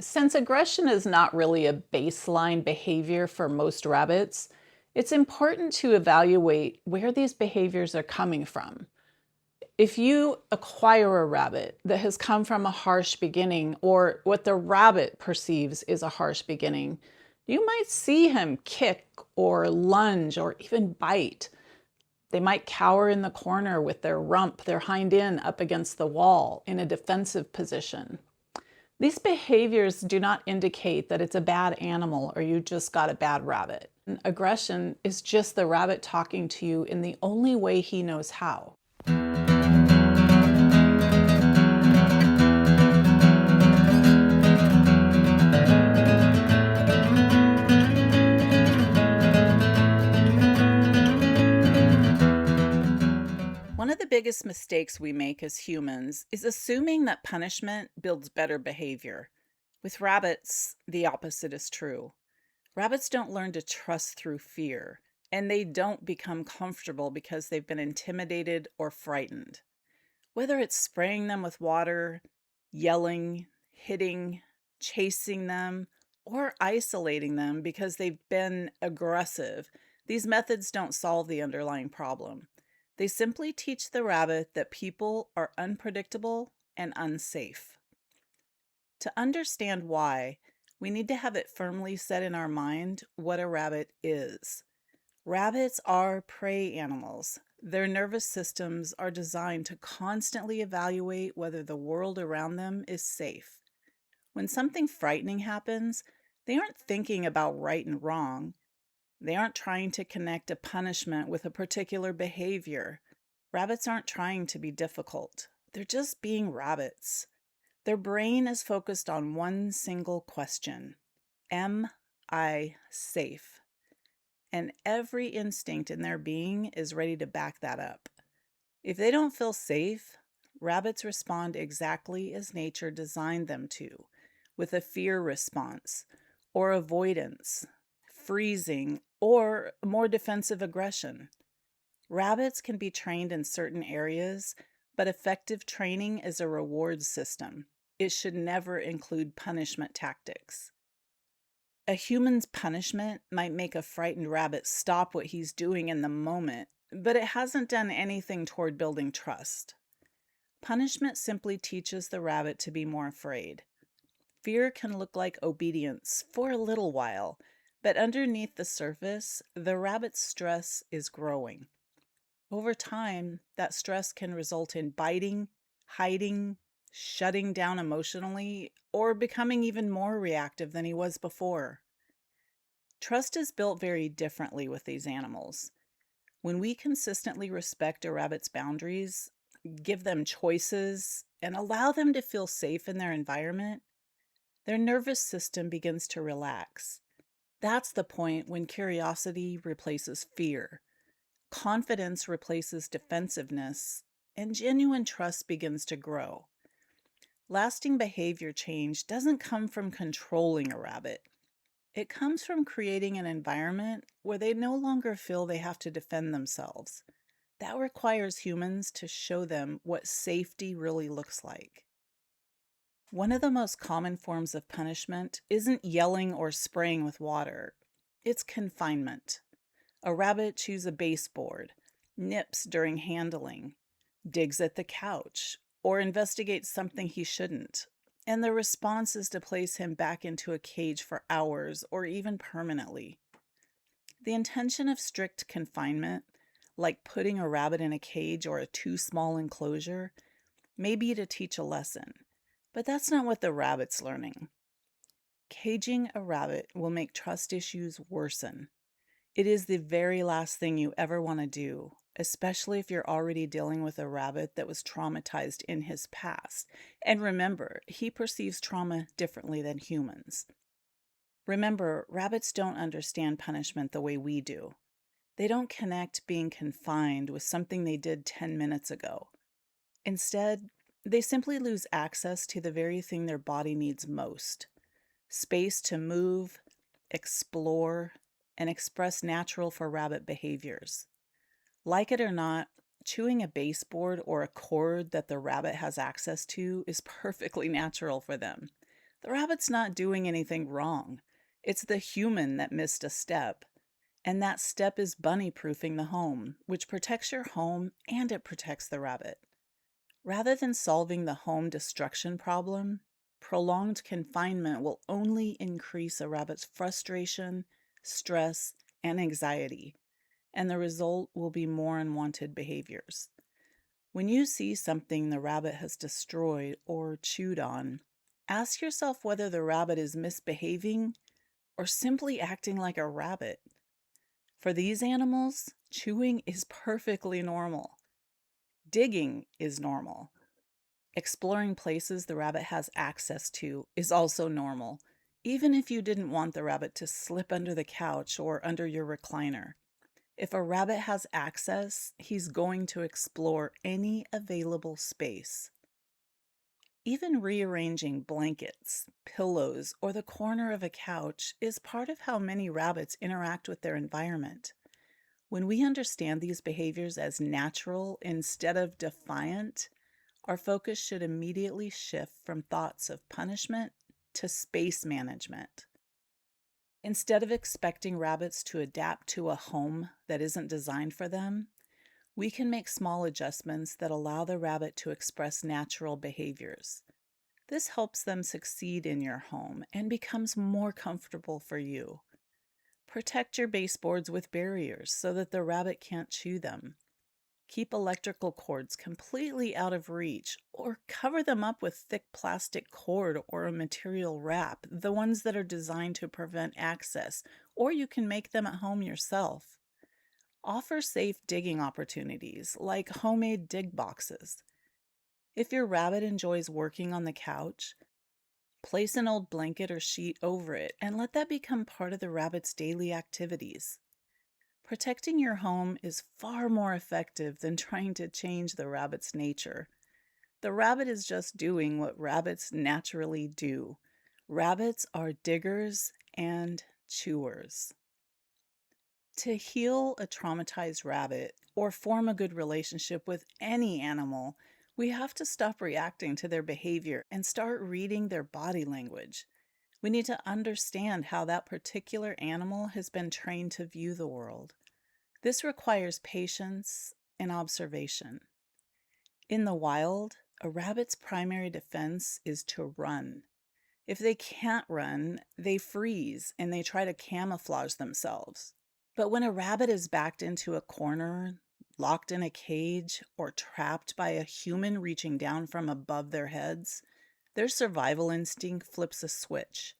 Since aggression is not really a baseline behavior for most rabbits, it's important to evaluate where these behaviors are coming from. If you acquire a rabbit that has come from a harsh beginning, or what the rabbit perceives is a harsh beginning, you might see him kick or lunge or even bite. They might cower in the corner with their rump, their hind end up against the wall in a defensive position. These behaviors do not indicate that it's a bad animal or you just got a bad rabbit. Aggression is just the rabbit talking to you in the only way he knows how. One of the biggest mistakes we make as humans is assuming that punishment builds better behavior. With rabbits, the opposite is true. Rabbits don't learn to trust through fear, and they don't become comfortable because they've been intimidated or frightened. Whether it's spraying them with water, yelling, hitting, chasing them, or isolating them because they've been aggressive, these methods don't solve the underlying problem. They simply teach the rabbit that people are unpredictable and unsafe. To understand why, we need to have it firmly set in our mind what a rabbit is. Rabbits are prey animals. Their nervous systems are designed to constantly evaluate whether the world around them is safe. When something frightening happens, they aren't thinking about right and wrong. They aren't trying to connect a punishment with a particular behavior. Rabbits aren't trying to be difficult. They're just being rabbits. Their brain is focused on one single question: am I safe? And every instinct in their being is ready to back that up. If they don't feel safe, rabbits respond exactly as nature designed them to, with a fear response, or avoidance, freezing, or more defensive aggression. Rabbits can be trained in certain areas, but effective training is a reward system. It should never include punishment tactics. A human's punishment might make a frightened rabbit stop what he's doing in the moment, but it hasn't done anything toward building trust. Punishment simply teaches the rabbit to be more afraid. Fear can look like obedience for a little while, but underneath the surface, the rabbit's stress is growing. Over time, that stress can result in biting, hiding, shutting down emotionally, or becoming even more reactive than he was before. Trust is built very differently with these animals. When we consistently respect a rabbit's boundaries, give them choices, and allow them to feel safe in their environment, their nervous system begins to relax. That's the point when curiosity replaces fear, confidence replaces defensiveness, and genuine trust begins to grow. Lasting behavior change doesn't come from controlling a rabbit. It comes from creating an environment where they no longer feel they have to defend themselves. That requires humans to show them what safety really looks like. One of the most common forms of punishment isn't yelling or spraying with water. It's confinement. A rabbit chews a baseboard, nips during handling, digs at the couch, or investigates something he shouldn't. And the response is to place him back into a cage for hours or even permanently. The intention of strict confinement, like putting a rabbit in a cage or a too small enclosure, may be to teach a lesson. But that's not what the rabbit's learning. Caging a rabbit will make trust issues worsen. It is the very last thing you ever want to do, especially if you're already dealing with a rabbit that was traumatized in his past. And remember, he perceives trauma differently than humans. Remember, rabbits don't understand punishment the way we do. They don't connect being confined with something they did 10 minutes ago. Instead, they simply lose access to the very thing their body needs most: space to move, explore, and express natural for rabbit behaviors. Like it or not, chewing a baseboard or a cord that the rabbit has access to is perfectly natural for them. The rabbit's not doing anything wrong. It's the human that missed a step. And that step is bunny proofing the home, which protects your home and it protects the rabbit. Rather than solving the home destruction problem, prolonged confinement will only increase a rabbit's frustration, stress, and anxiety, and the result will be more unwanted behaviors. When you see something the rabbit has destroyed or chewed on, ask yourself whether the rabbit is misbehaving or simply acting like a rabbit. For these animals, chewing is perfectly normal. Digging is normal. Exploring places the rabbit has access to is also normal, even if you didn't want the rabbit to slip under the couch or under your recliner. If a rabbit has access, he's going to explore any available space. Even rearranging blankets, pillows, or the corner of a couch is part of how many rabbits interact with their environment. When we understand these behaviors as natural instead of defiant, our focus should immediately shift from thoughts of punishment to space management. Instead of expecting rabbits to adapt to a home that isn't designed for them, we can make small adjustments that allow the rabbit to express natural behaviors. This helps them succeed in your home and becomes more comfortable for you. Protect your baseboards with barriers so that the rabbit can't chew them. Keep electrical cords completely out of reach or cover them up with thick plastic cord or a material wrap, the ones that are designed to prevent access, or you can make them at home yourself. Offer safe digging opportunities like homemade dig boxes. If your rabbit enjoys working on the couch, place an old blanket or sheet over it and let that become part of the rabbit's daily activities. Protecting your home is far more effective than trying to change the rabbit's nature. The rabbit is just doing what rabbits naturally do. Rabbits are diggers and chewers. To heal a traumatized rabbit or form a good relationship with any animal, we have to stop reacting to their behavior and start reading their body language. We need to understand how that particular animal has been trained to view the world. This requires patience and observation. In the wild, a rabbit's primary defense is to run. If they can't run, they freeze and they try to camouflage themselves. But when a rabbit is backed into a corner, locked in a cage, or trapped by a human reaching down from above their heads, their survival instinct flips a switch.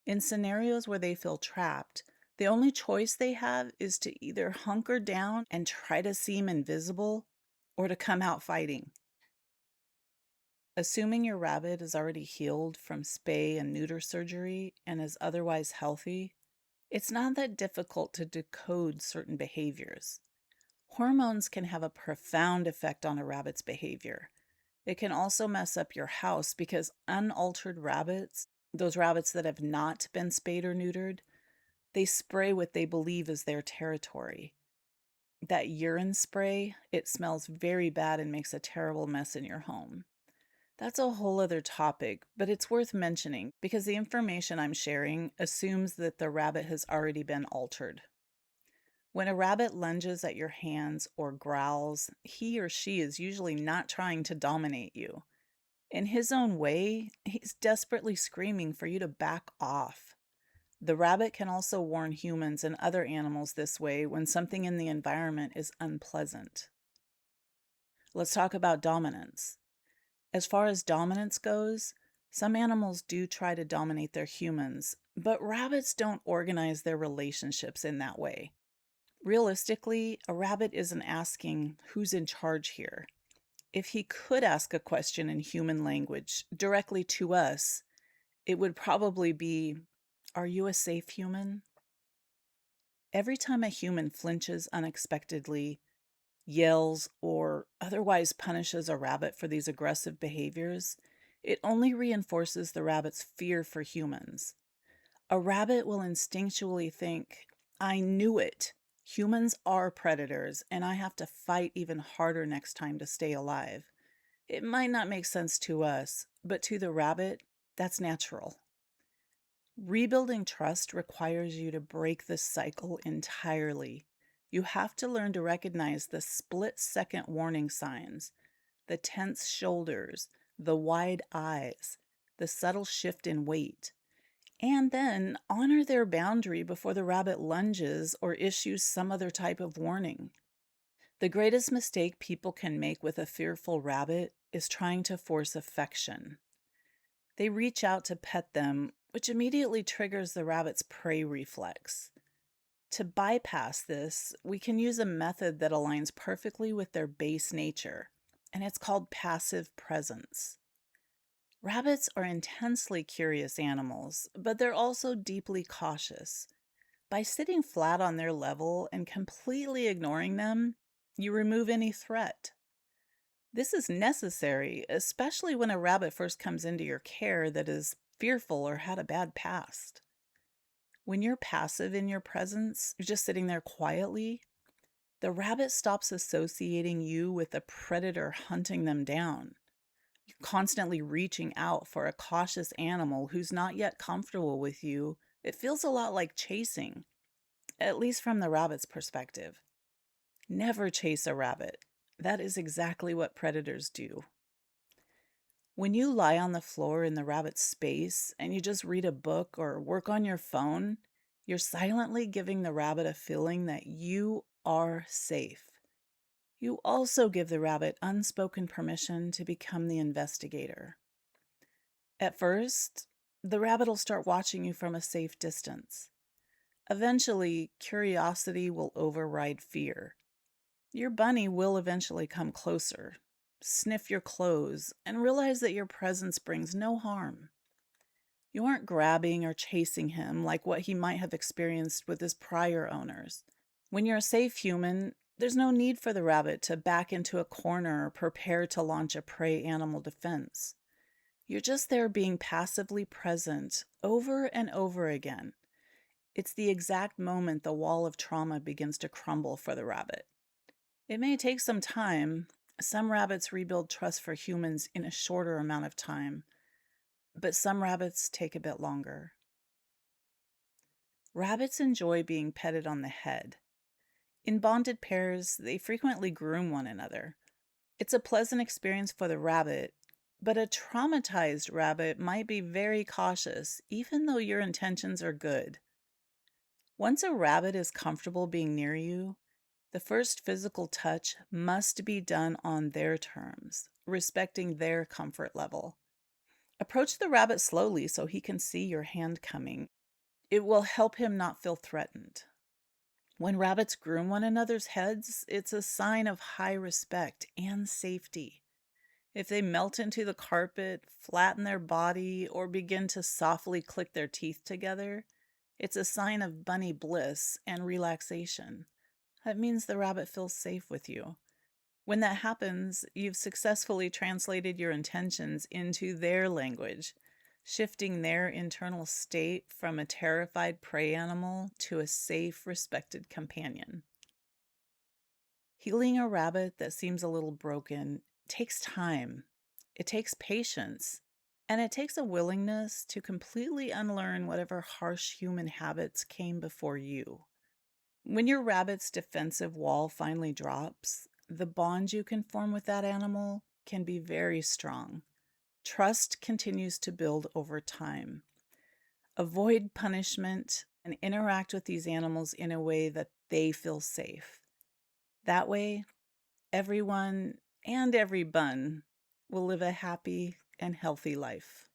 In scenarios where they feel trapped, the only choice they have is to either hunker down and try to seem invisible or to come out fighting. Assuming your rabbit is already healed from spay and neuter surgery and is otherwise healthy, it's not that difficult to decode certain behaviors. Hormones can have a profound effect on a rabbit's behavior. It can also mess up your house because unaltered rabbits, those rabbits that have not been spayed or neutered, they spray what they believe is their territory. That urine spray, it smells very bad and makes a terrible mess in your home. That's a whole other topic, but it's worth mentioning because the information I'm sharing assumes that the rabbit has already been altered. When a rabbit lunges at your hands or growls, he or she is usually not trying to dominate you. In his own way, he's desperately screaming for you to back off. The rabbit can also warn humans and other animals this way when something in the environment is unpleasant. Let's talk about dominance. As far as dominance goes, some animals do try to dominate their humans, but rabbits don't organize their relationships in that way. Realistically, a rabbit isn't asking who's in charge here. If he could ask a question in human language directly to us, it would probably be, "Are you a safe human?" Every time a human flinches unexpectedly, yells, or otherwise punishes a rabbit for these aggressive behaviors, it only reinforces the rabbit's fear for humans. A rabbit will instinctually think, "I knew it. Humans are predators, and I have to fight even harder next time to stay alive." It might not make sense to us, but to the rabbit, That's natural. Rebuilding trust requires you to break the cycle entirely. You have to learn to recognize the split-second warning signs, the tense shoulders, the wide eyes, the subtle shift in weight, and then honor their boundary before the rabbit lunges or issues some other type of warning. The greatest mistake people can make with a fearful rabbit is trying to force affection. They reach out to pet them, which immediately triggers the rabbit's prey reflex. To bypass this, we can use a method that aligns perfectly with their base nature, and it's called passive presence. Rabbits are intensely curious animals, but they're also deeply cautious. By sitting flat on their level and completely ignoring them, you remove any threat. This is necessary, especially when a rabbit first comes into your care that is fearful or had a bad past. When you're passive in your presence, you're just sitting there quietly, the rabbit stops associating you with a predator hunting them down. You're constantly reaching out for a cautious animal who's not yet comfortable with you. It feels a lot like chasing, at least from the rabbit's perspective. Never chase a rabbit. That is exactly what predators do. When you lie on the floor in the rabbit's space and you just read a book or work on your phone, you're silently giving the rabbit a feeling that you are safe. You also give the rabbit unspoken permission to become the investigator. At first, the rabbit will start watching you from a safe distance. Eventually, curiosity will override fear. Your bunny will eventually come closer, sniff your clothes, and realize that your presence brings no harm. You aren't grabbing or chasing him like what he might have experienced with his prior owners. When you're a safe human, there's no need for the rabbit to back into a corner or prepare to launch a prey animal defense. You're just there being passively present over and over again. It's the exact moment the wall of trauma begins to crumble for the rabbit. It may take some time. Some rabbits rebuild trust for humans in a shorter amount of time, but some rabbits take a bit longer. Rabbits enjoy being petted on the head. In bonded pairs, they frequently groom one another. It's a pleasant experience for the rabbit, but a traumatized rabbit might be very cautious, even though your intentions are good. Once a rabbit is comfortable being near you, the first physical touch must be done on their terms, respecting their comfort level. Approach the rabbit slowly so he can see your hand coming. It will help him not feel threatened. When rabbits groom one another's heads, it's a sign of high respect and safety. If they melt into the carpet, flatten their body, or begin to softly click their teeth together, it's a sign of bunny bliss and relaxation. That means the rabbit feels safe with you. When that happens, you've successfully translated your intentions into their language, shifting their internal state from a terrified prey animal to a safe, respected companion. Healing a rabbit that seems a little broken takes time. It takes patience, and it takes a willingness to completely unlearn whatever harsh human habits came before you. When your rabbit's defensive wall finally drops, the bond you can form with that animal can be very strong. Trust continues to build over time. Avoid punishment and interact with these animals in a way that they feel safe. That way, everyone and every bun will live a happy and healthy life.